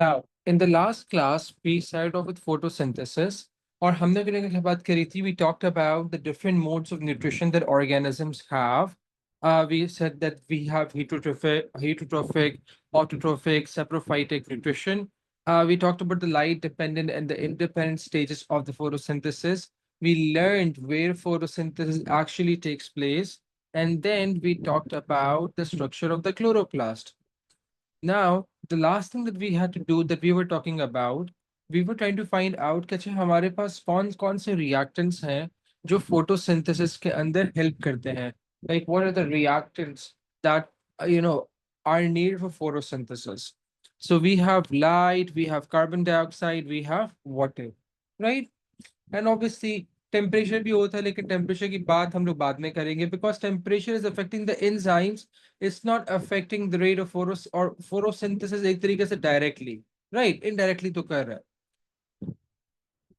Now, in the last class, we started off with photosynthesis. और हमने क्या बात करी थी? We talked about the different modes of nutrition that organisms have. We said that we have heterotrophic, autotrophic, saprophytic nutrition. We talked about the light dependent and the independent stages of the photosynthesis. We learned where photosynthesis actually takes place. And then we talked about the structure of the chloroplast. Now, the last thing that we had to do that we were talking about, we were trying to find out कि अच्छा हमारे पास कौन कौन से reactants हैं जो photosynthesis के अंदर help करते हैं. Like what are the reactants that are needed for photosynthesis? So we have light, we have carbon dioxide, we have water, right? And obviously temperature भी होता है, लेकिन टेम्परेचर की बात हम लोग बाद में करेंगे because temperature is affecting the enzymes. It's not affecting the rate of photosynthesis एक तरीके से डायरेक्टली, राइट, इनडायरेक्टली तो कर रहा है.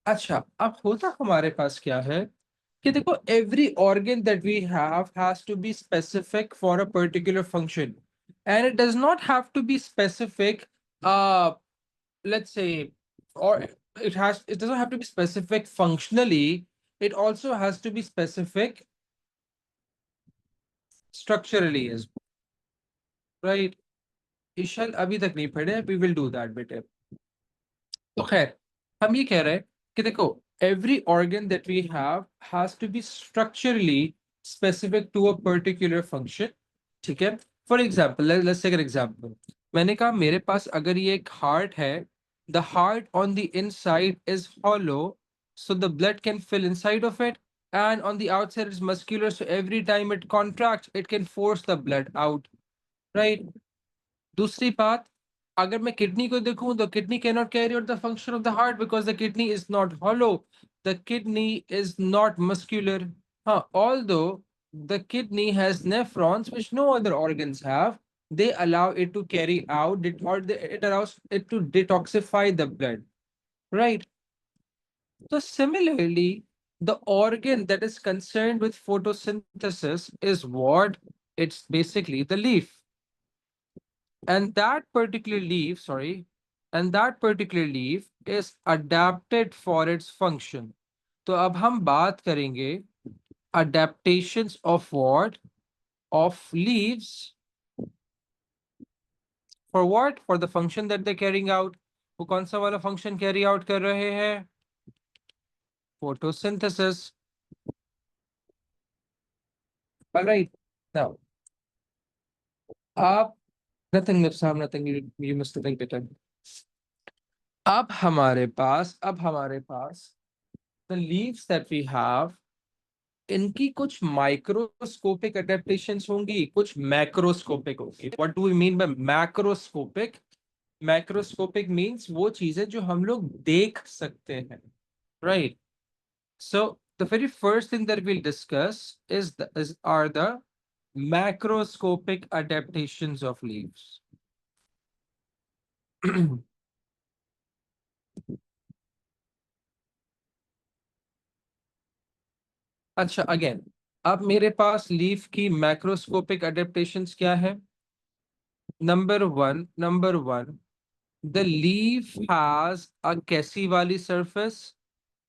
अच्छा, अब होता हमारे पास क्या है कि देखो, every organ that we has to be specific for a particular function, and it does not have to be specific, let's say, or it doesn't have to be specific functionally, it also has to be specific structurally as well, right? ईशल अभी तक नहीं पढ़े, we will do that बेटे. तो खैर, हम ये कह रहे हैं कि देखो, every organ that we have has to be structurally specific to a particular function. ठीक है? For example, let's take an example. मैंने कहा मेरे पास अगर ये एक heart है, the heart on the inside is hollow, so the blood can fill inside of it, and on the outside it's muscular, so every time it contracts, it can force the blood out, right? दूसरी बात, अगर मैं kidney को देखूं, the kidney cannot carry out the function of the heart because the kidney is not hollow. The kidney is not muscular. Although the kidney has nephrons, which no other organs have, they allow it to carry out it, or it allows it to detoxify the blood, right? So similarly, the organ that is concerned with photosynthesis is what? It's basically the leaf. And that particular leaf, is adapted for its function. तो अब हम बात करेंगे adaptations of what? Of leaves. For what? For the function that they're carrying out. वो कौन सा वाला function carry out कर रहे हैं? Photosynthesis. All right. Now, आप nothing, Nifsam, nothing. You must think better. अब हमारे पास the leaves that we have, इनकी कुछ माइक्रोस्कोपिक अडेप्टेशंस होंगी, कुछ मैक्रोस्कोपिक होंगी. What do we mean by macroscopic? Macroscopic means वो चीजें जो हम लोग देख सकते हैं, right? So the very first thing that we'll discuss is are the macroscopic adaptations of leaves. अच्छा, अगेन, अब मेरे पास लीफ की मैक्रोस्कोपिक अडेप्टेशंस क्या है? Number one, the leaf has a कैसी वाली surface?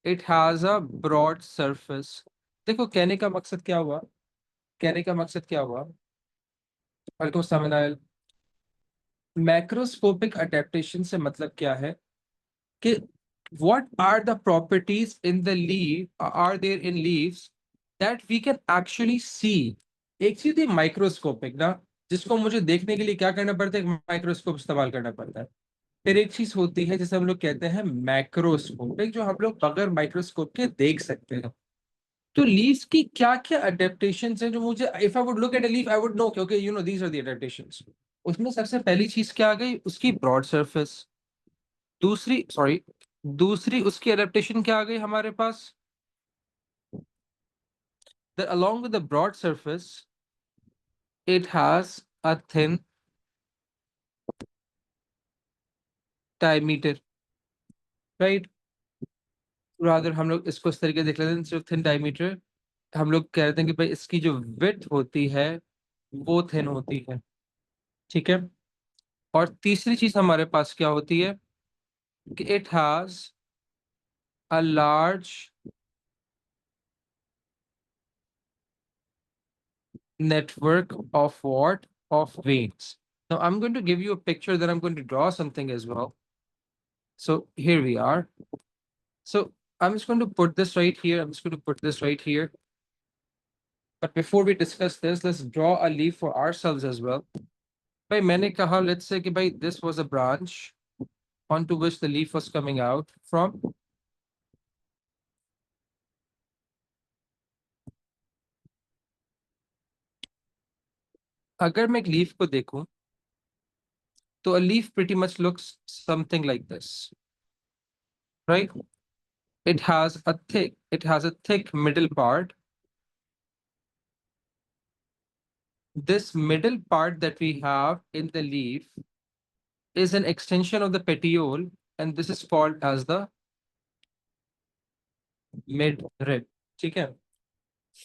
It has a broad surface. देखो, कहने का मकसद क्या हुआ? वालेकुम अस्सलाम मिनाल. मैक्रोस्कोपिक अडेप्टेशन से मतलब क्या है कि what are the properties in the leaf, are there in leaves that we can actually see? एक चीज है माइक्रोस्कोपिक ना, जिसको मुझे देखने के लिए क्या करना पड़ता है? माइक्रोस्कोप इस्तेमाल करना पड़ता है. फिर एक चीज होती है जिसे हम लोग कहते हैं मैक्रोस्कोपिक, जो हम लोग बगैर माइक्रोस्कोप के देख सकते हैं. तो लीव्स की क्या क्या अडेप्टेशंस हैं जो मुझे, if I would look at a leaf, I would know कि okay, these are the adaptations. उसमें सबसे पहली चीज क्या आ गई? उसकी ब्रॉड सरफेस. दूसरी उसकी अडेप्टेशन क्या आ गई हमारे पास? That along with the broad surface, it has a thin diameter, right? Rather हम लोग इसको इस तरीके से देख लेते हैं, सिर्फ थिन डायमीटर. हम लोग कहते हैं कि भाई इसकी जो विड्थ होती है वो थिन होती है, ठीक है? और तीसरी चीज हमारे पास क्या होती है? it has a large network of what? Of veins. Now I'm going to give you a picture, then I'm going to draw something as well. So here we are. So I'm just going to put this right here. I'm just going to put this right here. But before we discuss this, let's draw a leaf for ourselves as well. भाई मैंने कहा, let's say कि भाई this was a branch onto which the leaf was coming out from. अगर मैं एक leaf को देखूं तो a leaf pretty much looks something like this, right? It has a thick middle part. This middle part that we have in the leaf is an extension of the petiole, and this is called as the midrib. ठीक है?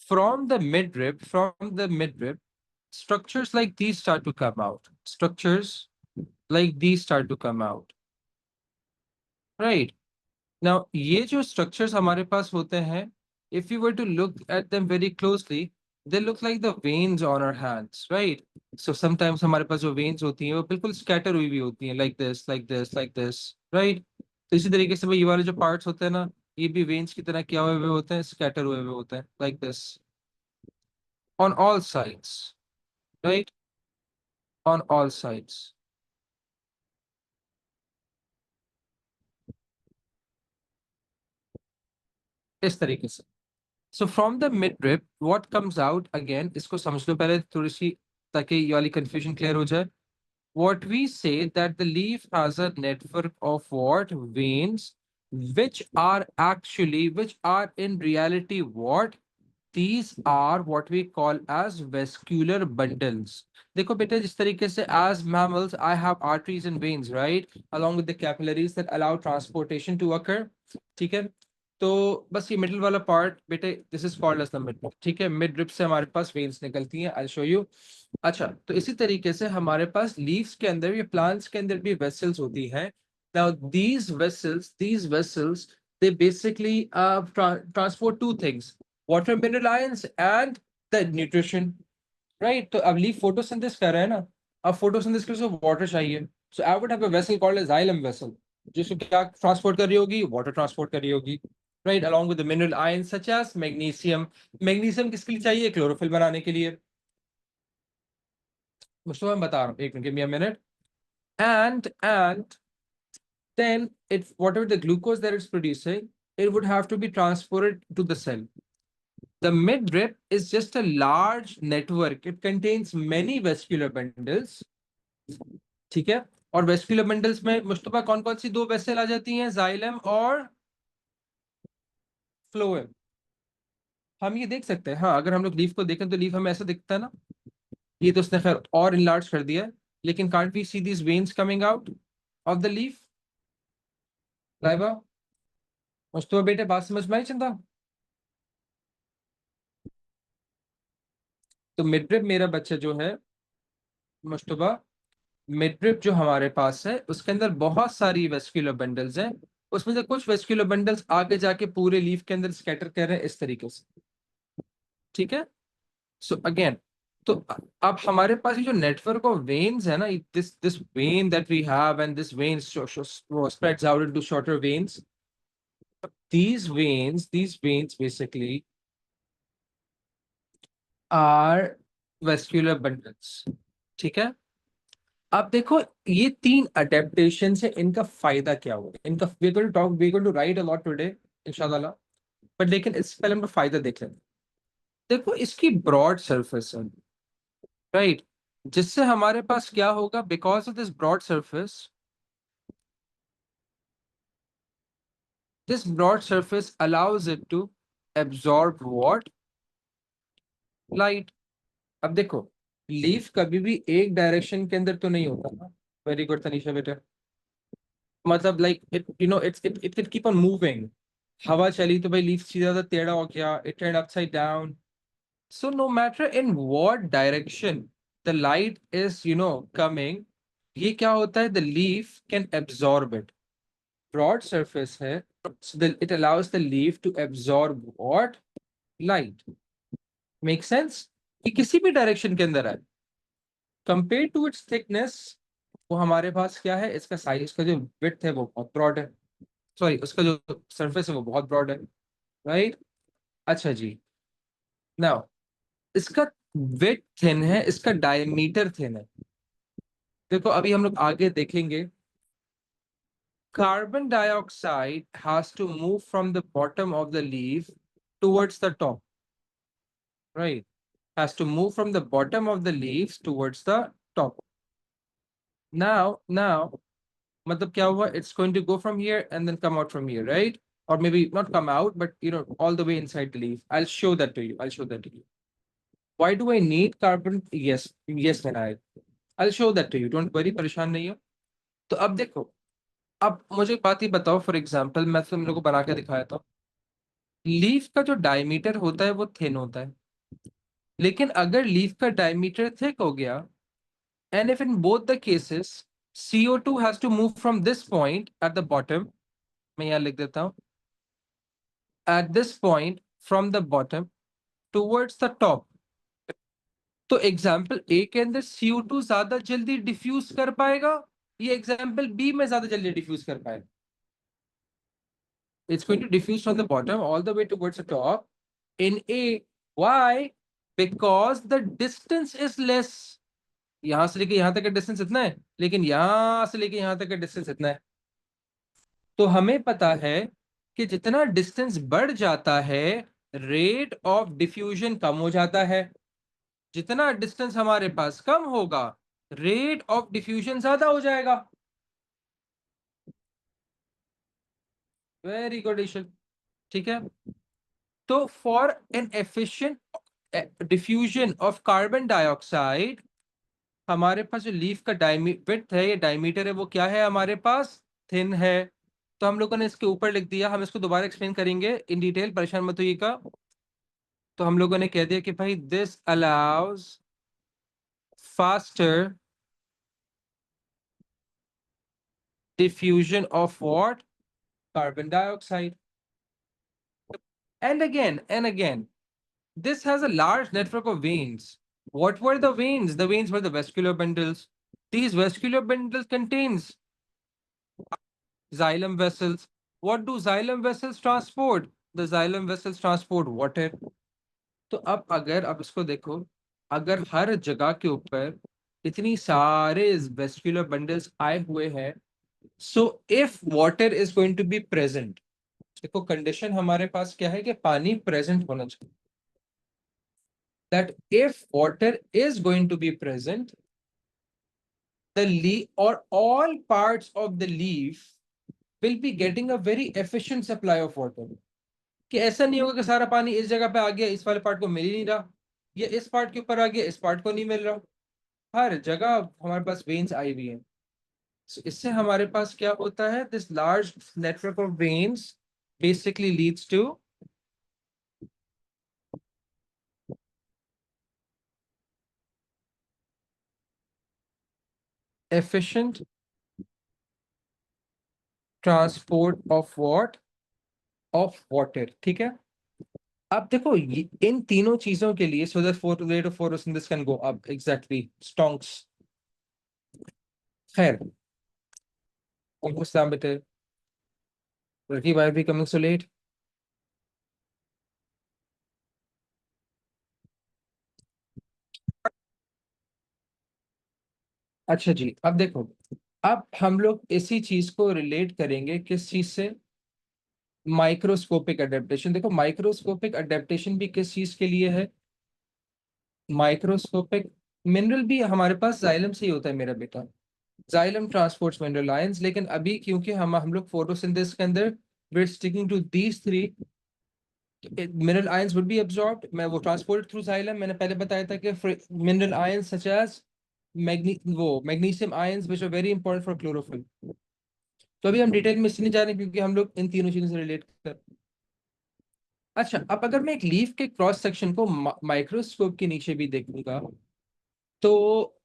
From the midrib, structures like these start to come out. Structures like these start to come out. Right. Now, ये जो structures हमारे पास होते हैं, if you were to look at them very closely, they look like the veins on our hands, right? So sometimes हमारे पास जो veins होती हैं वो बिल्कुल scatter हुई हुई होती हैं, like this, like this, like this, right? तो इसी तरीके से भाई ये वाले जो parts होते हैं ना, ये भी veins की तरह क्या हुए हुए होते हैं, scatter हुए हुए होते हैं, like this, on all sides, right? On all sides. इस तरीके से. So from the midrib, what comes out again, इसको समझ लो पहले थोड़ी सी ताकि ये वाली confusion clear हो जाए. What we say that the leaf has a network of what? Veins, which are in reality what? These are what we call as vascular bundles. देखो बेटा जिस तरीके से as mammals I have arteries and veins, right? Along with the capillaries that allow transportation to occur. ठीक है? तो बस ये मिडिल वाला पार्ट बेटे this is called as the mid, ठीक है? मिड रिब से हमारे पास वेन्स निकलती हैं, आई शो यू. अच्छा, तो इसी तरीके से हमारे पास लीव्स के अंदर या प्लांट्स के अंदर भी वेसल्स होती हैं. Now these vessels they basically transport two things: water, mineral ions and the nutrition, right? तो अब लीफ फोटोसिंथेसिस कर रहा है ना, अब फोटोसिंथेसिस के लिए वाटर चाहिए. So I would have a vessel called as xylem vessel, जिसको क्या ट्रांसपोर्ट कर रही होगी? वाटर ट्रांसपोर्ट कर रही होगी, right? Along with the mineral ions such as magnesium. Magnesium किसके लिए चाहिए? क्लोरोफिल बनाने के लिए. मुझको मैं बता रहा हूँ, एक minute, give me a minute. And then it whatever the glucose that it's producing, it would have to be transported to the cell. The midrib is just a large network. It contains many vascular bundles. ठीक है? और vascular bundles में मुस्तफा कौन कौन सी दो vessel आ जाती हैं? Xylem और फ्लोएम. हम ये देख सकते हैं, हाँ, अगर हम लोग लीफ को देखें तो लीफ हमें ऐसा दिखता है ना. ये तो उसने खैर और इनलार्ज कर दिया है, लेकिन can't we see these veins coming out of the leaf? Laiba, Mustafa बेटे बात समझ में आई? चिंता. तो मिडरिब मेरा बच्चा जो है मुस्तफा, मिडरिब जो हमारे पास है उसके अंदर बहुत सारी वेस्कुलर बंडल्स हैं. उसमें से कुछ वेस्कुलर बंडल्स आगे जाके पूरे लीफ के अंदर स्कैटर कर रहे हैं इस तरीके से. ठीक है? सो अगेन, तो अब हमारे पास ये जो नेटवर्क ऑफ वेन्स है ना, this this vein that we have and this vein spreads out into shorter veins. These veins basically are vascular bundles. ठीक है? अब देखो ये तीन अडेप्टेशन से इनका फायदा क्या होगा. इनका we're going to write a lot today इंशाल्लाह, बट लेकिन इससे पहले हम लोग फायदा देख लेते हैं. देखो इसकी ब्रॉड सरफेस है, राइट? जिससे हमारे पास क्या होगा? Because of this broad surface, this broad surface allows it to absorb what? Light. अब देखो लीफ कभी भी एक डायरेक्शन के अंदर तो नहीं होता ना. वेरी गुड तनीषा बेटा. मतलब like it you know it can keep on moving. हवा चली तो भाई लीफ सीधा सा टेढ़ा हो गया, it turn upside down. So no matter in what direction the light is coming, ये क्या होता है? The leaf can absorb it. Broad surface है, so it allows the leaf to absorb what? Light. Make sense? कि किसी भी direction के अंदर आए। कंपेयर टू इट्स थिकनेस, वो हमारे पास क्या है, इसका साइज का जो विड्थ है वो बहुत ब्रॉड है, सॉरी उसका जो सरफेस है वो बहुत ब्रॉड है, राइट? अच्छा जी, नाउ इसका विड्थ थिन है, इसका डायमीटर थिन है। देखो अभी हम लोग आगे देखेंगे, carbon dioxide has to move from the bottom of the leaf towards the top, right? Has to move from the bottom of the leaves towards the top. Now, matlab kya hua? It's going to go from here and then come out from here, right? Or maybe not come out, but all the way inside the leaf. I'll show that to you. I'll show that to you. Why do I need carbon? Yes, Vinay. I'll show that to you. Don't worry, परेशान नहीं हो। तो अब देखो, अब मुझे एक बात ही बताओ, फॉर एग्जाम्पल मैं तुम लोगों को बना के दिखाया था, लीफ का जो डायमीटर होता है वो थिन होता है, लेकिन अगर लीफ का डायमीटर थिक हो गया, and if in both the cases CO2 has to move from this point at the bottom, मैं यहां लिख देता हूं, at this point from the bottom towards the top, तो एग्जाम्पल ए के अंदर CO2 ज्यादा जल्दी डिफ्यूज कर पाएगा, ये एग्जाम्पल बी में ज्यादा जल्दी डिफ्यूज कर पाएगा। It's going to diffuse from the bottom all the way towards the top in A. Why? Because the distance is less. यहां से लेके यहां तक का डिस्टेंस इतना है, लेकिन यहां से लेके यहां तक का डिस्टेंस इतना है। तो हमें पता है कि जितना डिस्टेंस बढ़ जाता है, रेट ऑफ डिफ्यूजन कम हो जाता है। जितना डिस्टेंस हमारे पास कम होगा, रेट ऑफ डिफ्यूजन ज्यादा हो जाएगा। वेरी गुड ईशन, ठीक है। तो for an efficient diffusion of carbon dioxide, हमारे पास जो लीफ का विड्थ है, ये डायमीटर है, वो क्या है हमारे पास? थिन है। तो हम लोगों ने इसके ऊपर लिख दिया, हम इसको दोबारा एक्सप्लेन करेंगे इन डिटेल, परेशान मत होइएगा। तो हम लोगों ने कह दिया कि भाई this allows faster diffusion of what? Carbon dioxide. And again, this has a large network of veins. What were the veins? The veins were the vascular bundles. These vascular bundles contains xylem vessels. What do xylem vessels transport? The xylem vessels transport water. तो अब अगर अब इसको देखो, अगर हर जगह के ऊपर इतनी सारे वेस्क्यूलर बंडल्स आए हुए हैं, so if water is going to be present, देखो कंडीशन हमारे पास क्या है कि पानी प्रेजेंट होना चाहिए, that if water is going to be present, the leaf or all parts of the leaf will be getting a very efficient supply of water. कि ऐसा नहीं होगा कि सारा पानी इस जगह पे आ गया, इस वाले पार्ट को मिल ही नहीं रहा, या इस पार्ट के ऊपर आ गया, इस पार्ट को नहीं मिल रहा। हर जगह हमारे पास वेन्स आई हुई हैं। So, इससे हमारे पास क्या होता है, this large network of veins basically leads to efficient transport of what? Of water, ठीक है। अब देखो इन तीनों चीजों के लिए, so that rate of photosynthesis can go up, exactly, stonks। खैर, उनको सलाम बेटे, लड़की वाई भी कमिंग सो लेट। अच्छा जी, अब देखो, अब हम लोग इसी चीज को रिलेट करेंगे किस चीज से? Microscopic adaptation. देखो माइक्रोस्कोपिक अडेप्टेशन भी किस चीज के लिए है? माइक्रोस्कोपिक मिनरल भी हमारे पास जाइलम से ही होता है मेरा बेटा, जाइलम ट्रांसपोर्ट्स मिनरल आयंस। लेकिन अभी क्योंकि हम लोग फोटोसिंथेसिस के अंदर we're sticking to these three, mineral ions would be absorbed, मैं वो transported through xylem। मैंने पहले बताया था कि mineral ions such as magnesium ions which are very important for chlorophyll। तो अभी हम डिटेल में इसलिए नहीं जा रहे हैं क्योंकि हम लोग इन तीनों चीजों से रिलेट कर। अच्छा, अब अगर मैं एक लीफ के क्रॉस सेक्शन को माइक्रोस्कोप के नीचे भी देखूंगा, तो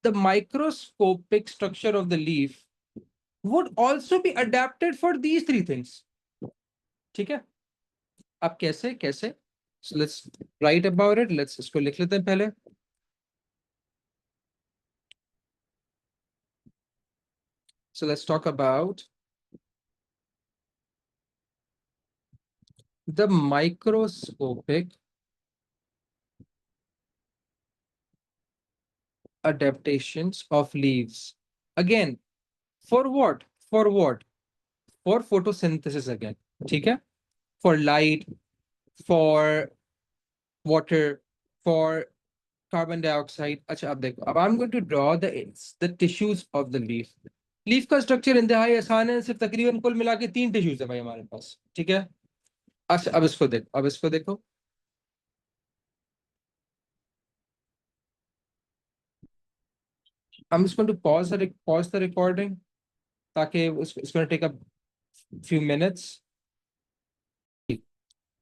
the microscopic structure of the leaf would also be adapted for these three things. ठीक है, अब कैसे कैसे, so let's write about it, let's इसको लिख लेते हैं पहले. So let's talk about the microscopic adaptations of leaves. Again, for what? For what? For photosynthesis again. ठीक है? For light, for water, for carbon dioxide. अच्छा अब देखो, अब I'm going to draw the tissues of the leaf. Leaf का structure इंतहाई आसान है, सिर्फ तकरीबन कुल मिला के 3 टिश्यूज है भाई हमारे पास. ठीक है, अच्छा अब इसको देखो, अब इसको देखो. I'm just going to pause the recording ताकि it's going to take a few minutes.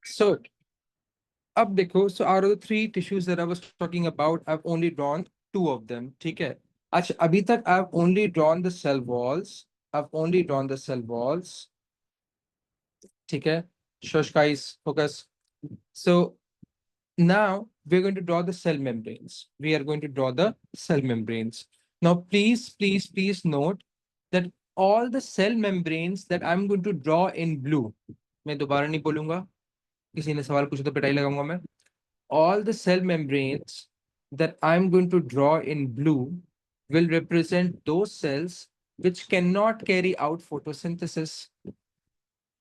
So अब देखो, so out of the 3 tissues that I was talking about, I've only drawn 2 of them. ठीक है, अच्छा अभी तक I've only drawn the cell walls. I've only drawn the cell walls. ठीक है, shush guys, focus. So now we're going to draw the cell membranes. We are going to draw the cell membranes. Now please note that all the cell membranes that I'm going to draw in blue, मैं दोबारा नहीं बोलूंगा, किसी ने सवाल पूछा तो पिटाई लगाऊंगा मैं. All the cell membranes that I'm going to draw in blue will represent those cells which cannot carry out photosynthesis.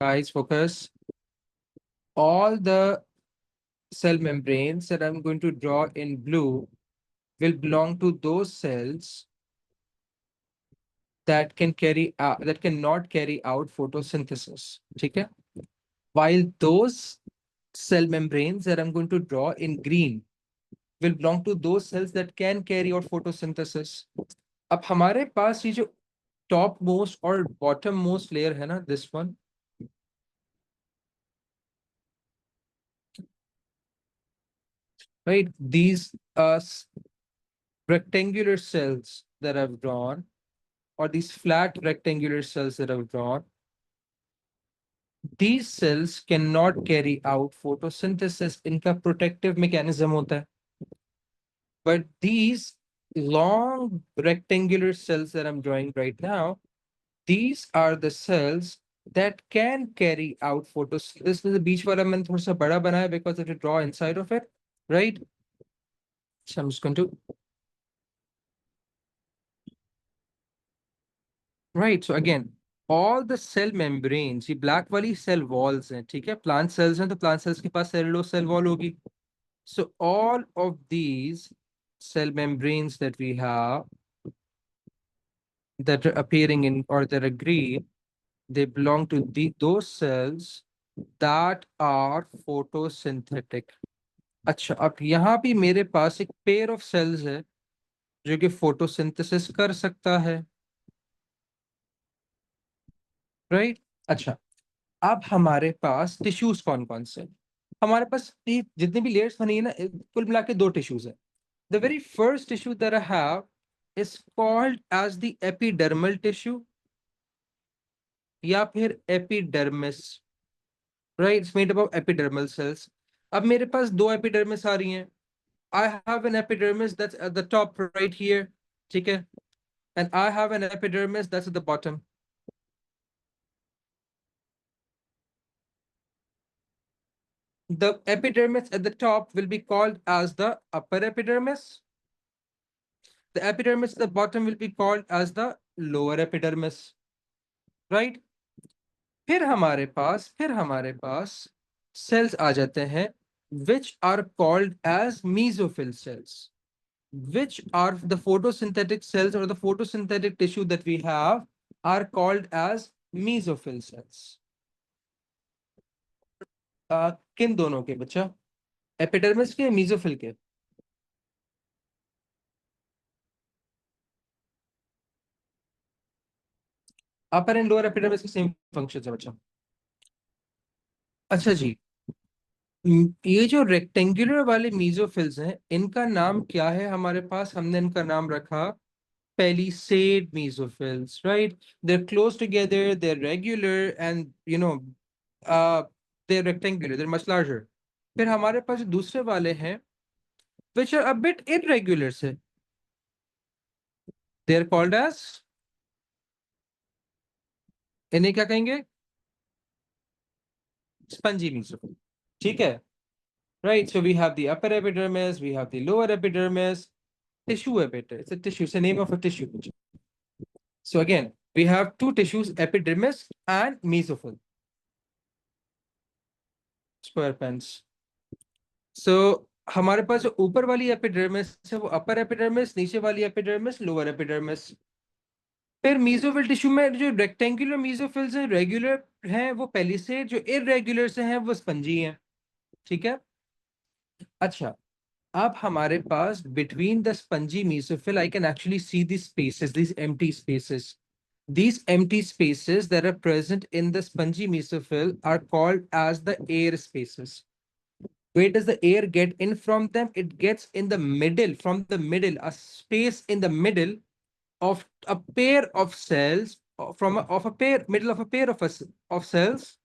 Guys, focus. All the cell membranes that I'm going to draw in blue will belong to those cells that cannot carry out photosynthesis. ठीक है? While those cell membranes that I'm going to draw in green will belong to those cells that can carry out photosynthesis. अब हमारे पास ये जो top most और bottom most layer है ना, this one, right? These rectangular cells that I've drawn, or these flat rectangular cells that I've drawn, these cells cannot carry out photosynthesis. इनका protective mechanism होता है. But these long rectangular cells that I'm drawing right now, these are the cells that can carry out photosynthesis. The बीच वाला मैंने थोड़ा सा बड़ा बनाया because I have to draw inside of it, right? So I'm just going to, right. So again, all the cell membranes, ये black वाली cell walls हैं, ठीक है? Plant cells हैं तो plant cells के पास cellulose cell wall होगी. So all of these cell membranes that we have that are appearing in or that are green, they belong to those cells that are photosynthetic. अच्छा अब यहाँ भी मेरे पास एक पेयर ऑफ सेल्स है जो कि फोटोसिंथेसिस कर सकता है, राइट? अच्छा अब हमारे पास टिश्यूज कौन कौन से, हमारे पास जितनी भी लेयर्स बनी है ना, कुल मिला के 2 टिश्यूज है. The very first tissue that I have is called as the epidermal tissue या फिर epidermis, right? It's made up of epidermal cells. अब मेरे पास 2 एपिडर्मिस आ रही हैं. I have an epidermis that's at the top right here, ठीक है? And I have an epidermis that's at the bottom. The epidermis at the top will be called as the upper epidermis. The epidermis at the bottom will be called as the lower epidermis, right? फिर हमारे पास cells आ जाते हैं which are called as mesophyll cells, which are the photosynthetic cells or the photosynthetic tissue that we have are called as mesophyll cells. किन दोनों के बच्चा, epidermis के, mesophyll के? अपर एंड लोअर एपिडर्मिस के सेम फंक्शन है बच्चा. अच्छा जी, ये जो रेक्टेंगुलर वाले मेसोफिल्स हैं इनका नाम क्या है हमारे पास, हमने इनका नाम रखा palisade mesophils, right? They're close together, they're regular, and uh, they're rectangular, they're much larger. फिर हमारे पास जो दूसरे वाले हैं, which are a bit irregular से, they're called as, इन्हें क्या कहेंगे? Spongy mesophil. ठीक है? Right, so we have the upper epidermis, we have the lower epidermis, tissue epidermis. It's a tissue, it's the name of a tissue. So again, we have two tissues, epidermis and mesophil. Square pens. So हमारे पास जो ऊपर वाली epidermis है वो upper epidermis, नीचे वाली epidermis lower epidermis. फिर मीजोफिल टिश्यू में जो रेक्टेंगुलर मीजोफिल्स हैं रेगुलर हैं वो पहले से, जो इरेगुलर से हैं वो स्पंजी हैं। ठीक है। अच्छा, अब हमारे पास between the spongy mesophil I can actually see these spaces, these empty spaces. These empty spaces that are present in the spongy mesophil are called as the air spaces. Where does the air get in from them? It gets in the middle, from the middle, a space in the middle of a pair of cells, of a pair, middle of a pair of of cells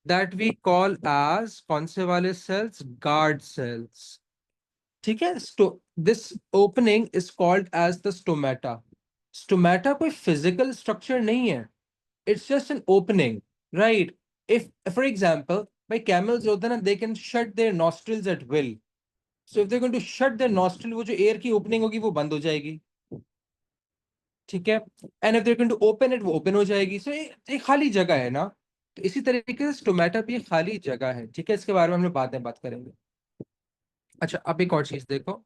that we call as कौन से वाले cells? Guard cells. ठीक है। This opening is called as the stomata. Stomata कोई physical structure नहीं है, it's just an opening, right? If for example भाई camels होते हैं ना, they can shut their nostrils at will. So if they going to shut their nostril, वो जो air की ओपनिंग होगी वो बंद हो जाएगी। ठीक है। And if they going to open it, वो ओपन हो जाएगी। सो एक खाली जगह है ना, तो इसी तरीके से स्टोमेटा भी एक खाली जगह है। ठीक है, इसके बारे में हम लोग बाद में बात करेंगे। अच्छा, अब एक और चीज देखो,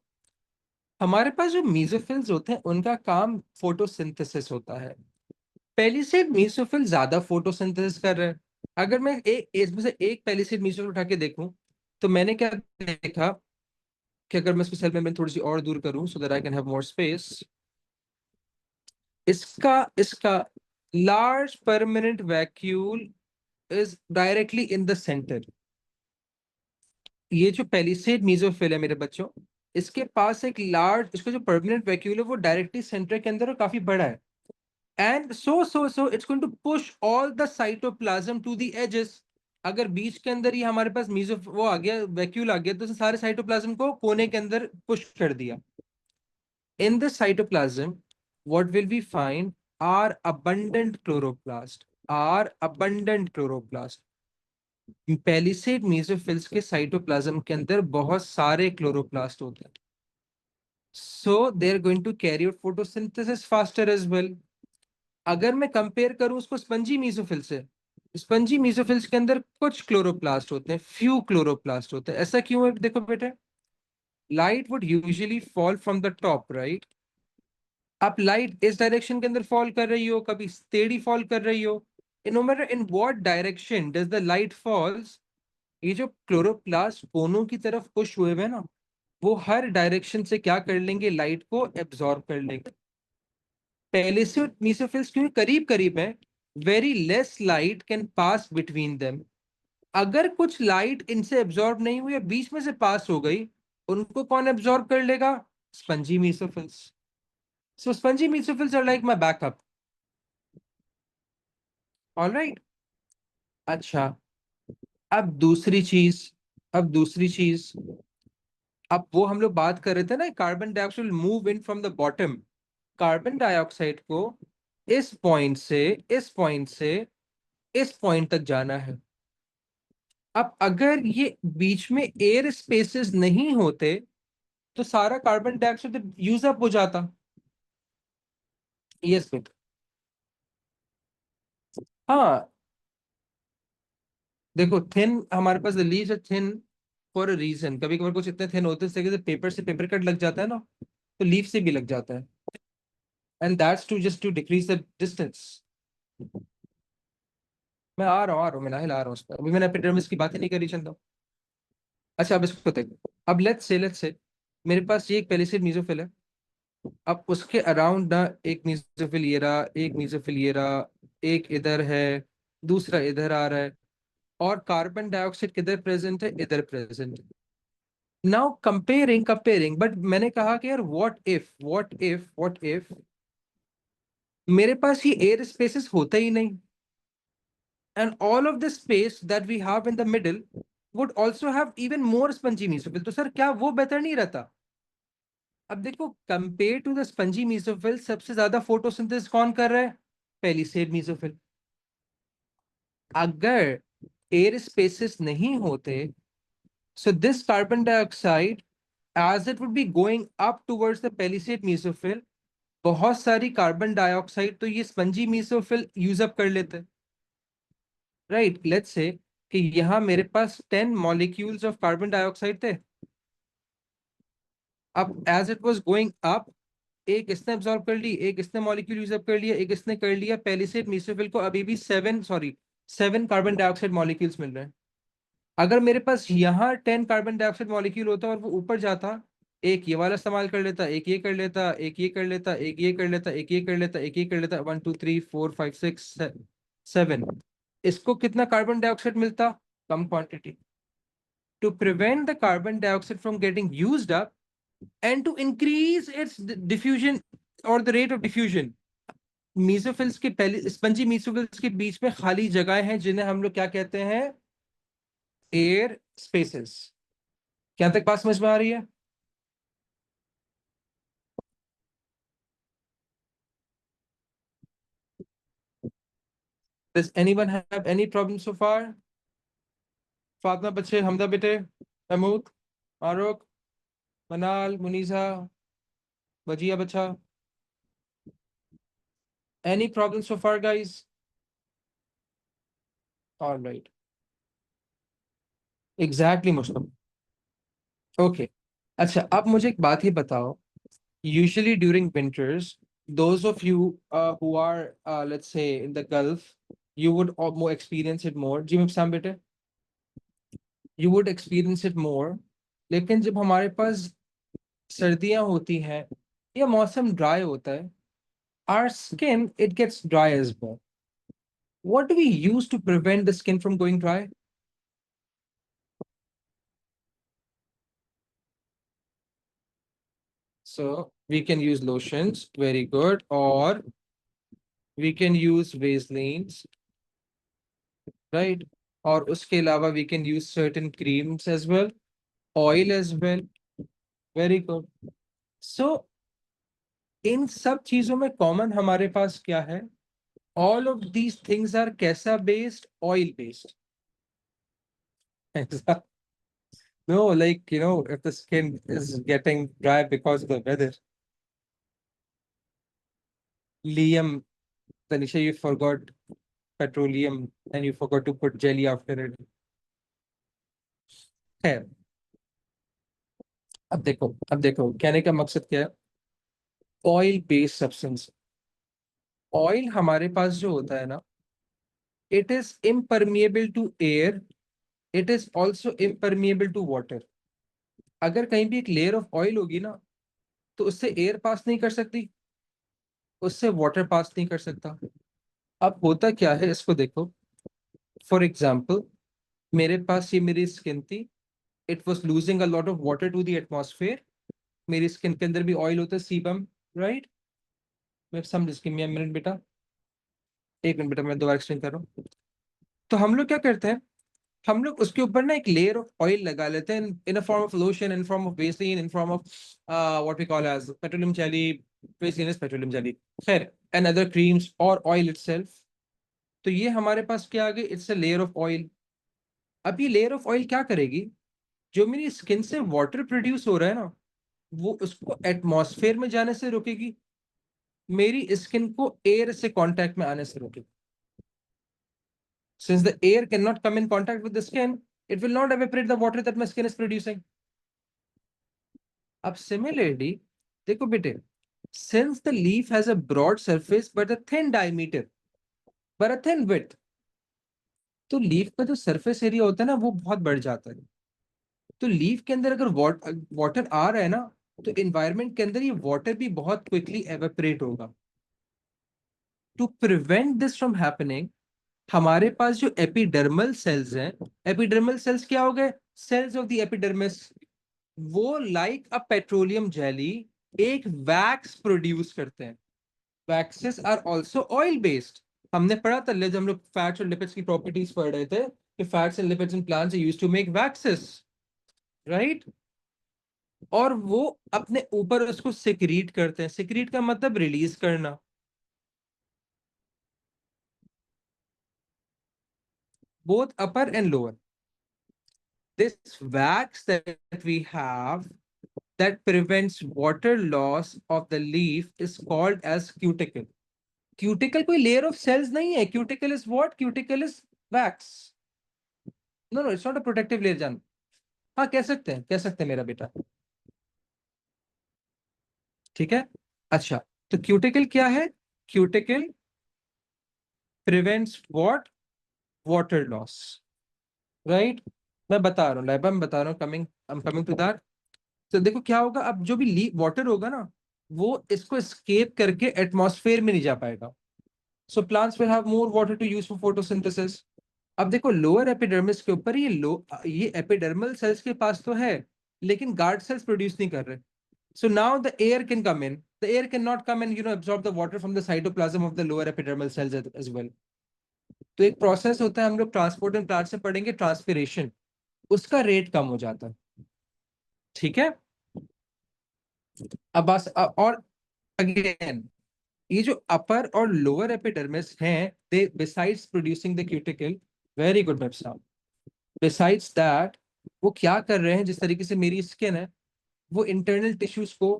हमारे पास जो मीजोफिल्स होते हैं उनका काम फोटोसिंथेसिस होता है। पेलिसेड मीसोफिल ज्यादा फोटोसिंथेसिस कर रहे हैं। अगर मैं एक इसमें से एक पेलिसेड मीसोफिल उठा के देखूं, तो मैंने क्या देखा कि अगर मैं इसको सेल मेम्ब्रेन थोड़ी सी और दूर करूं so that I can have more space, इसका इसका large permanent vacuole is directly in the centre. ये जो पेलिसेड मीसोफिल है मेरे बच्चों, इसके पास एक लार्ज, इसका जो परमानेंट वैक्यूल है वो डायरेक्टली सेंटर के अंदर और काफी बड़ा है। And so it's going to push all the cytoplasm to the edges. अगर बीच के अंदर ही हमारे पास मीजो वो आ गया, वैक्यूल आ गया, तो सारे साइटोप्लाज्म को कोने के अंदर पुश कर दिया। In the cytoplasm, what will we find are abundant chloroplast, are abundant chloroplast. Palisade mesophylls के साइटोप्लाज्म के अंदर बहुत सारे क्लोरोप्लास्ट होते हैं। So they're going to carry out photosynthesis faster as well. अगर मैं कंपेयर करूं उसको स्पंजी मीसोफिल से, स्पंजी मीसोफिल्स के अंदर कुछ क्लोरोप्लास्ट होते हैं, फ्यू क्लोरोप्लास्ट होते हैं। ऐसा क्यों है? देखो बेटे, light would usually fall from the top, right? आप लाइट इस डायरेक्शन के अंदर फॉल कर रही हो, कभी टेढ़ी फॉल कर रही हो, no matter in what direction does the light falls, ये जो क्लोरोप्लास्ट कोनों की तरफ पुश हुए हुए ना, वो हर डायरेक्शन से क्या कर लेंगे? लाइट को एब्जॉर्ब कर लेंगे। पहले से मेसोफिल्स क्योंकि करीब करीब है, very less light can pass between them. अगर कुछ लाइट इनसे एब्जॉर्ब नहीं हुई या बीच में से पास हो गई, उनको कौन एब्जॉर्ब कर लेगा? Spongy mesophylls. So spongy mesophylls are like my backup. Alright. अच्छा, अब दूसरी चीज, अब दूसरी चीज, अब वो हम लोग बात कर रहे थे ना, carbon dioxide move in from the bottom. Carbon dioxide को इस पॉइंट से, इस पॉइंट से इस पॉइंट तक जाना है। अब अगर ये बीच में एयर स्पेसेस नहीं होते तो सारा कार्बन डाइऑक्साइड यूज अप हो जाता। यस बेटा। हाँ, देखो थिन, हमारे पास लीव्स है थिन फॉर अ रीजन। कभी कभार कुछ इतने थिन होते हैं जैसे पेपर से पेपर कट लग जाता है ना, तो लीफ से भी लग जाता है। And that's to just to decrease the distance. मैं आ रहा हूँ, मैं ला रहा हूँ उस पर। अभी मैंने एपिडर्मिस की बात ही नहीं करी, चलता हूँ। अच्छा, अब इसको देखो, अब लेट्स से मेरे पास ये एक पेलिसेड मेसोफिल है। अब उसके अराउंड ना एक मेसोफिल ये रहा, एक मेसोफिल ये रहा, एक इधर है, दूसरा इधर आ रहा है, और कार्बन डाइऑक्साइड किधर प्रेजेंट है? इधर प्रेजेंट है। नाउ कंपेयरिंग बट मैंने कहा कि यार व्हाट इफ मेरे पास ये एयर स्पेसेस होता ही नहीं, and all of the space that we have in the middle would also have even more spongy mesophyll, तो सर क्या वो बेहतर नहीं रहता? अब देखो, compare to the spongy mesophyll सबसे ज्यादा फोटोसिंथेसिस कौन कर रहा है? Palisade mesophyll. अगर एयर स्पेसेस नहीं होते, so this carbon dioxide as it would be going up towards the palisade mesophyll, बहुत सारी कार्बन डाइऑक्साइड तो ये स्पंजी मेसोफिल यूज अप कर लेते हैं, राइट? लेट्स से कि यहाँ मेरे पास 10 मॉलिक्यूल्स ऑफ कार्बन डाइऑक्साइड थे। अब as it was going up, एक इसने अब्सॉर्ब कर ली, एक इसने मॉलिक्यूल यूज अप कर लिया, एक इसने कर लिया, पेलिसेड मेसोफिल को अभी भी 7 कार्बन डाइऑक्साइड मॉलिक्यूल्स मिल रहे हैं। अगर मेरे पास यहाँ 10 कार्बन डाइऑक्साइड मॉलिक्यूल होता और वो ऊपर जाता, एक ये वाला इस्तेमाल कर लेता, एक ये कर लेता, एक ये कर लेता, एक ये कर लेता, एक ये कर लेता, एक ये कर लेता, 1 2 3 4 5 6 7, इसको कितना कार्बन डाइऑक्साइड मिलता? कम quantity. To prevent the carbon dioxide from getting used up and to increase its diffusion or the rate of diffusion, mesophylls के पहले स्पंजी मीसोफिल्स के बीच में खाली जगह हैं जिन्हें हम लोग क्या कहते हैं? Air spaces. क्या तक बात समझ में आ रही है? Does anyone have any problem so far? Fatima बच्चे, हमदा बेटे, महमूद, मारूक, मनाल, मुनीसा, वजिया बच्चा, any problem so far guys? All right, exactly मुस्लिम। okay, अच्छा अब मुझे एक बात ही बताओ, usually during winters, those of you who are let's say in the Gulf, you would more experience it more जी साम बेटे, you would experience it more, लेकिन जब हमारे पास सर्दियां होती हैं या मौसम ड्राई होता है, our skin it gets dry as well. What do we use to prevent the skin from going dry? So we can use lotions, very good, or we can use Vaselines, right? और उसके अलावा we can use certain creams as well, oil as well, very good. So इन सब चीजों में common हमारे पास क्या है? All of these things are कैसा based? Oil based. No, like, if the skin is getting dry because of the weather. Liam, Tanisha, you forgot petroleum and you forgot to put jelly after it. है। अब देखो कहने का मकसद क्या है? Oil based substance, oil हमारे पास जो होता है ना, it is impermeable to air, it is also impermeable to water. अगर कहीं भी एक लेयर ऑफ ऑयल होगी ना, तो उससे एयर पास नहीं कर सकती, उससे वाटर पास नहीं कर सकता। अब होता क्या है इसको देखो, फॉर एग्जाम्पल मेरे पास ये मेरी स्किन थी, it was losing a lot of water to the atmosphere, मेरी स्किन के अंदर भी ऑयल होता है, सीबम, राइट? मैं समझ, इसकी मिनट बेटा, एक मिनट बेटा, मैं दोबारा एक्सप्लेन कर रहा हूँ। तो हम लोग क्या करते हैं, हम लोग उसके ऊपर ना एक लेयर ऑफ ऑयल लगा लेते हैं, in a form of lotion, in form of Vaseline, in form of what we call as petroleum jelly, Vaseline is petroleum jelly, खैर, and other creams or oil itself. तो ये हमारे पास क्या आ गई? It's a layer of oil. अब ये लेयर ऑफ ऑयल क्या करेगी? जो मेरी स्किन से वाटर प्रोड्यूस हो रहा है ना, वो उसको एटमॉस्फेयर में जाने से रोकेगी, मेरी स्किन को एयर से कांटेक्ट में आने से रोकेगी। Since the air cannot come in contact with the skin, it will not evaporate the water that my skin is producing. अब similarly, देखो बेटे, since the leaf has a broad surface but a thin diameter, but a thin width, तो leaf का जो surface area होता है ना, वो बहुत बढ़ जाता है। तो लीफ के अंदर अगर वाटर आ रहा है ना, तो एनवायरनमेंट के अंदर ये वाटर भी बहुत क्विकली एवेपरेट होगा। To prevent this from happening, हमारे पास जो एपिडर्मल सेल्स हैं, एपिडर्मल सेल्स क्या हो गए? सेल्स ऑफ द एपिडर्मिस, वो लाइक अ पेट्रोलियम जेली एक वैक्स प्रोड्यूस करते हैं। Waxes are also oil based. हमने पढ़ा था जब हम लोग फैट्स और लिपिड्स की प्रॉपर्टीज पढ़ रहे थे कि fats and lipids in plants are used to make waxes, right. और वो अपने ऊपर उसको सिक्रीट करते हैं। सिक्रीट का मतलब रिलीज करना। Both upper and lower. This wax that we have that prevents water loss of the leaf is called as cuticle. Cuticle कोई layer of cells नहीं है। Cuticle is what? Cuticle is wax. No, no, it's not a protective layer, जान। हाँ, कह सकते हैं मेरा बेटा। ठीक है। अच्छा, तो क्यूटिकल क्या है? Cuticle prevents what? Water loss, right. मैं बता रहा हूँ, लाइबा मैं बता रहा हूँ, coming I am coming to that. तो देखो क्या होगा, अब जो भी वाटर होगा ना, वो इसको एस्केप करके एटमॉस्फेयर में नहीं जा पाएगा। So plants will have more water to use for photosynthesis. अब देखो लोअर एपिडर्मिस के ऊपर ये एपिडर्मल सेल्स के पास तो है, लेकिन गार्ड सेल्स प्रोड्यूस नहीं कर रहे। So now the air can come in, the air can not come in absorb the water from the cytoplasm of the lower epidermal cells as well. तो एक process होता है, हम लोग ट्रांसपोर्ट एंड प्लांट से पढ़ेंगे, ट्रांसपिरेशन। उसका rate कम हो जाता है। ठीक है। अब बस और अगेन, ये जो अपर और लोअर एपिडर्मिस हैं, they besides producing the cuticle, very good website, besides that वो क्या कर रहे हैं, जिस तरीके से मेरी स्किन है, वो इंटरनल टिश्यूज को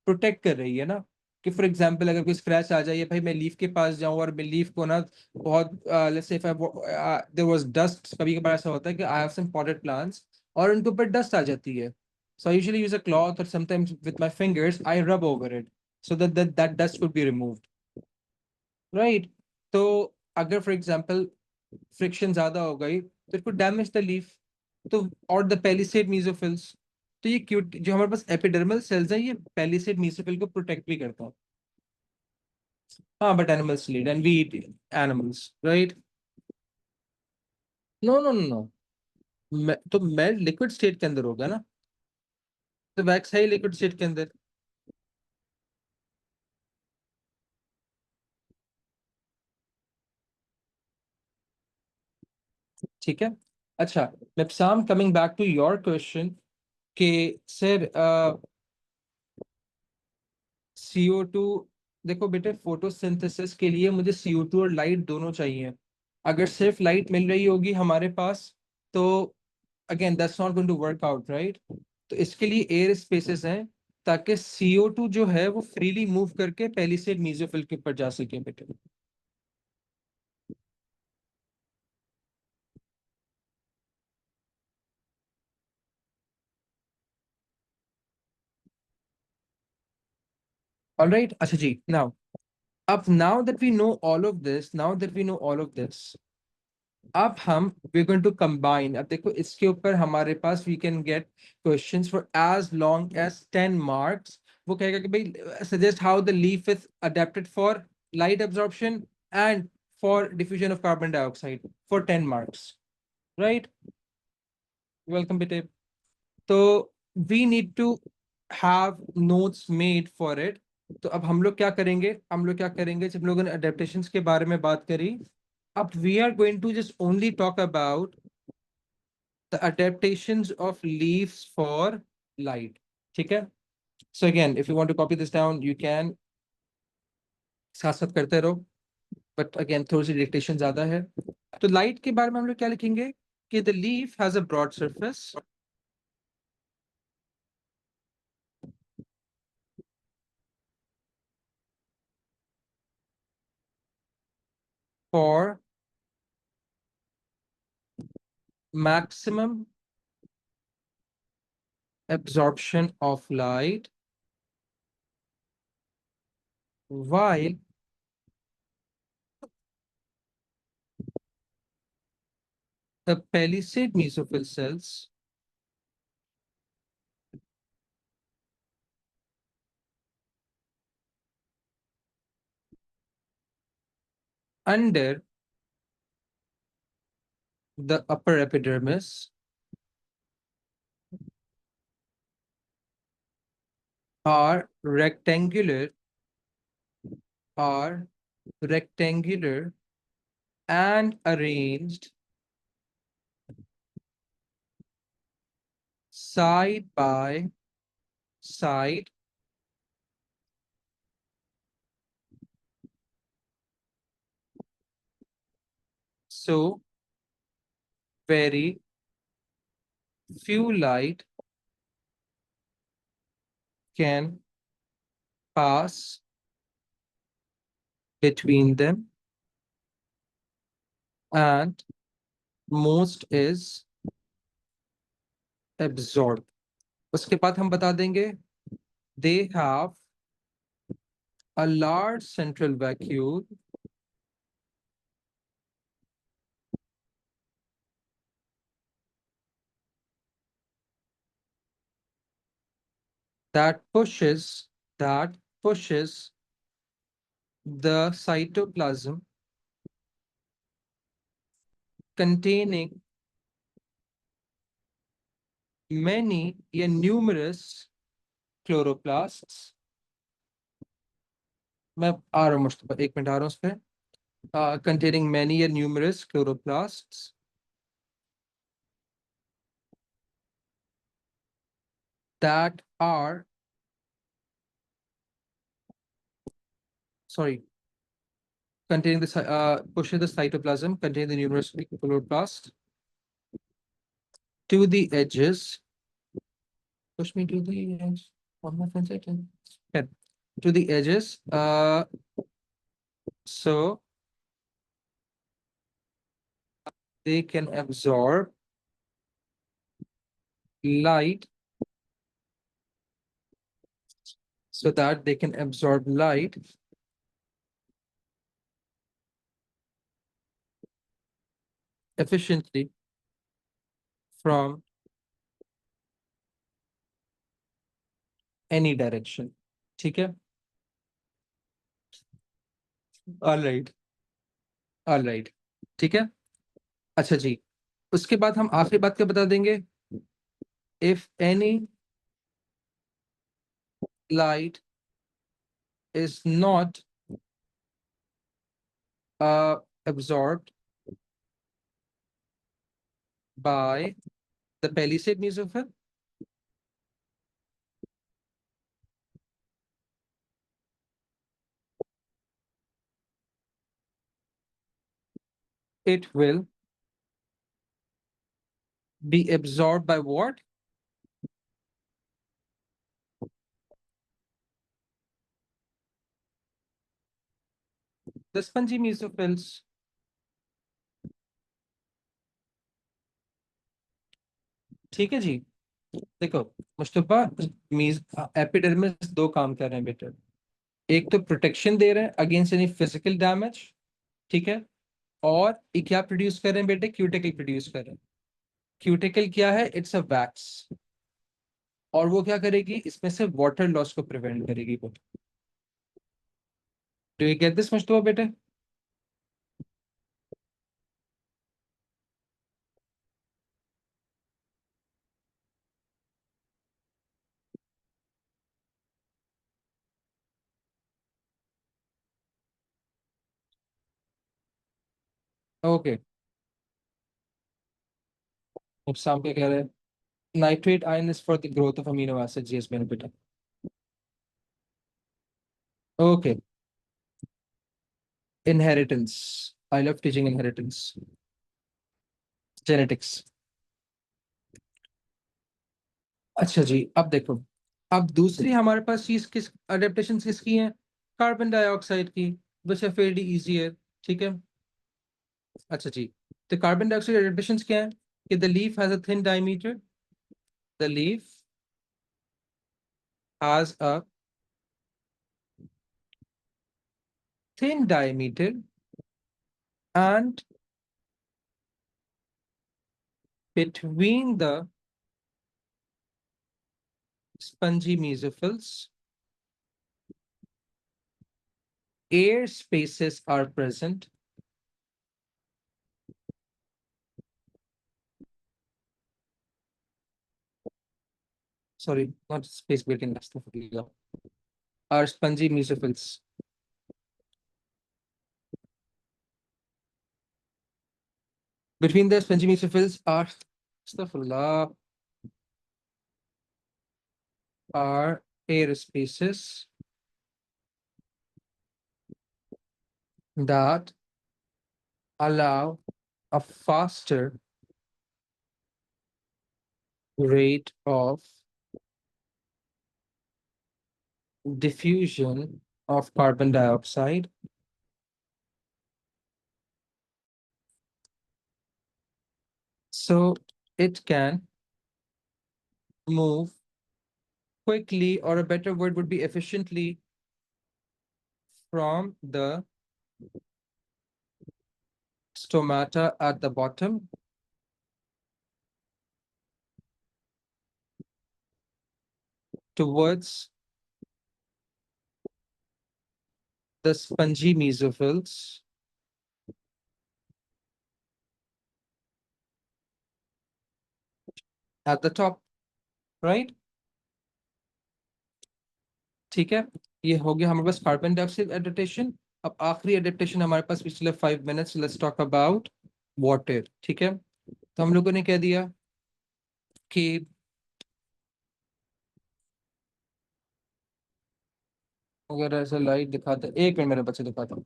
प्रोटेक्ट कर रही है ना। कि फॉर एग्जांपल अगर कोई स्क्रैच आ जाए, भाई मैं लीफ के पास जाऊं और मैं लीफ को ना बहुत let's say if there was dust, कभी कभार ऐसा होता है कि I have some potted plants और उनके ऊपर डस्ट आ जाती है। So I usually use a cloth or sometimes with my fingers I rub over it so that dust could be removed, right. तो अगर फॉर एग्जांपल फ्रिक्शन ज्यादा हो गई तो it could damage the leaf. तो और द पेलिसेड मेसोफिल्स, तो ये क्यूट जो हमारे पास एपिडर्मल सेल्स हैं, ये पेलिसेड मेसोफिल को प्रोटेक्ट भी करता है। हाँ, but animals lead and we eat animals, right. No no no no, तो मेल्ट लिक्विड स्टेट के अंदर होगा ना, तो वैक्स है ही लिक्विड स्टेट के अंदर। ठीक है। अच्छा, Mipsam, coming back to your question कि सर CO2, देखो बेटे फोटोसिंथेसिस के लिए मुझे CO2 और लाइट दोनों चाहिए। अगर सिर्फ लाइट मिल रही होगी हमारे पास तो again that's not going to work out, right. तो इसके लिए एयर स्पेसेस हैं ताकि CO2 जो है वो फ्रीली मूव करके पेलिसेड मेसोफिल के ऊपर जा सके बेटे। ऑलराइट, अच्छा जी, now that we know all of this, अब हम वी गोइंग टू कंबाइन। अब देखो इसके ऊपर हमारे पास we can get questions for as long as 10 marks. वो कहेगा कि भाई suggest how the leaf is adapted for light absorption and for diffusion of carbon dioxide for 10 marks, right. Welcome बेटे। तो we need to have notes made for it. तो अब हम लोग क्या करेंगे जब लोगों ने अडेप्टेशंस के बारे में बात करी, अब we are going to just only talk about the adaptations of leaves for light. ठीक है। So again, if you want to copy this down, you can, साथ साथ करते रहो, बट अगेन थोड़ी सी डिक्टेशन ज्यादा है। तो लाइट के बारे में हम लोग क्या लिखेंगे कि the leaf has a broad surface for maximum absorption of light while the palisade mesophyll cells under the upper epidermis are are rectangular and arranged side by side, so very few light can pass between them, and most is absorbed. उसके बाद हम बता देंगे they have a large central vacuole that pushes the cytoplasm containing many या numerous chloroplasts. मैं आ रहा हूँ मुश्तबा, एक मिनट आ रहा हूँ उस पे. Containing many and numerous chloroplasts that are, sorry, containing pushes the cytoplasm containing the numerous chloroplasts to the edges. Push me to the edge. On my friend side. Yeah. To the edges. So they can absorb light, so that they can absorb light efficiently from any direction. ठीक है? All right. All right. ठीक है? अच्छा जी. उसके बाद हम आखिरी बात क्या बता देंगे? If any light is not absorbed by the Palisade mesophyll, it will be absorbed by what? The spongy mesophills. ठीक है जी. देखो मुस्तफा, मीज एपिडर्मिस दो काम कर रहे हैं बेटा. एक तो प्रोटेक्शन दे रहे हैं अगेंस्ट एनी फिजिकल डैमेज, ठीक है, और ये क्या प्रोड्यूस कर रहे हैं बेटे? क्यूटिकल प्रोड्यूस कर रहे हैं. क्यूटिकल क्या है? It's a wax. और वो क्या करेगी? इसमें से वाटर लॉस को प्रिवेंट करेगी वो. Do you get this Mustafa बेटे? ओके. अब साम क्या कह रहे हैं? Nitrate ion is for the growth of amino acids. Yes मैंने बेटा. Okay. Inheritance. I love teaching inheritance. Genetics. अच्छा जी, अब देखो. अब दूसरी हमारे पास चीज किस अडेप्टेशन किसकी है? कार्बन डाइऑक्साइड की. Which are fairly easier. ठीक है. अच्छा जी. तो कार्बन डाइऑक्साइड अडेप्टेशन क्या है? कि the leaf has a thin diameter. The leaf has a thin diameter and between the spongy mesophills air spaces are present sorry, not space building, are spongy mesophiles. Between the spongy mesophiles are, astaghfirullah, are air spaces that allow a faster rate of diffusion of carbon dioxide. So it can move quickly, or a better word would be efficiently, from the stomata at the bottom towards the spongy mesophils at the top, right? ठीक है, ये हो गया हमारे पास carbon dioxide adaptation. अब आखिरी adaptation हमारे पास पिछले 5 minutes, let's talk about water. ठीक है, तो हम लोगों ने कह दिया कि अगर ऐसा लाइट दिखाता, एक मिनट मेरे बच्चे दिखाता हूँ।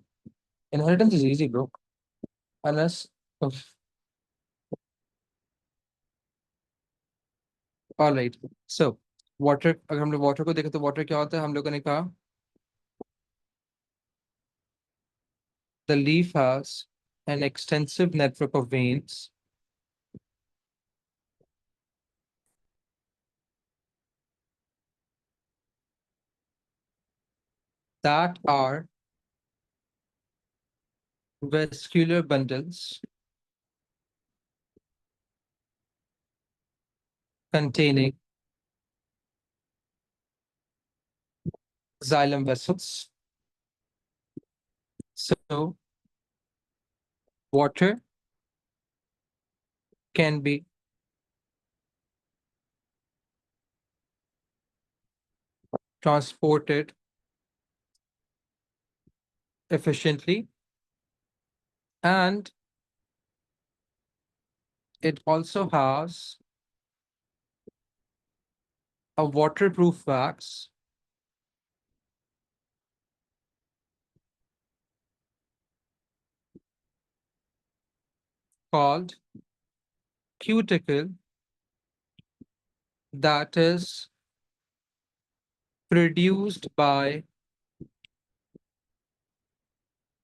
Inheritance is easy bro, unless alright. So water, अगर हम लोग वाटर को देखें तो वाटर क्या होता है, हम लोगों ने कहा the leaf has an extensive network of veins that are vascular bundles containing xylem vessels. So water can be transported efficiently, and it also has a waterproof wax called cuticle that is produced by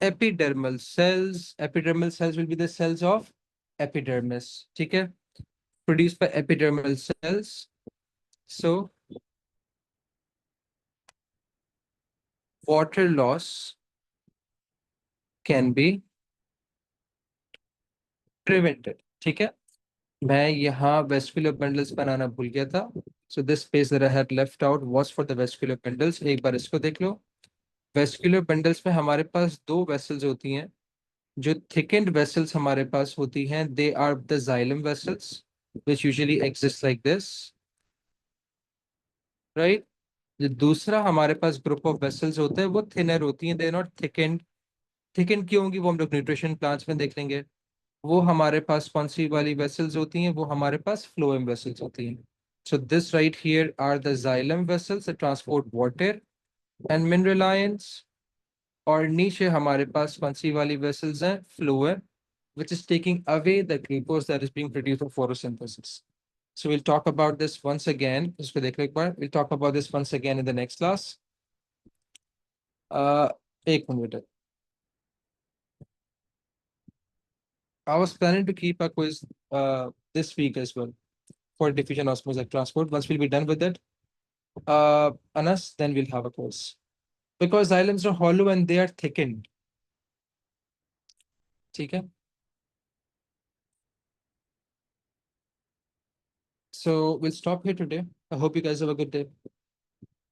epidermal cells. Epidermal cells will be the cells of epidermis. ठीक है, produced by epidermal cells. So water loss can be prevented. ठीक है, मैं यहाँ vascular bundles बनाना भूल गया था। So this space that I had left out was for the vascular bundles. एक बार इसको देख लो। वेस्कुलर बंडल्स में हमारे पास दो वेसल्स होती हैं। जो थिकेंड वेसल्स हमारे पास होती हैं, they are the xylem vessels which usually exists like this, right? जो दूसरा हमारे पास ग्रुप ऑफ वेसल्स होते हैं वो थिनर होती हैं, they are not thickened. Thickened क्यों होंगी वो हम लोग न्यूट्रिशन प्लांट्स में देख लेंगे। वो हमारे पास कौन सी वाली वेसल्स होती हैं, वो हमारे पास फ्लोएम वेसल्स होती हैं। So this right here are the xylem vessels that transport water and mineral ions. और नीचे हमारे पास कौन सी वाली वेसल्स हैं, phloem, which is taking away the glucose that is being produced for photosynthesis. So we'll talk about this once again. इसको देख लो एक बार। We'll talk about this once again in the next class. Uh, एक minute. I was planning to keep a quiz this week as well for diffusion osmosis transport. Once we'll be done with it, Anas, then we'll have a quiz. Because xylems are hollow and they are thickened. ठीक है? So we'll stop here today. I hope you guys have a good day.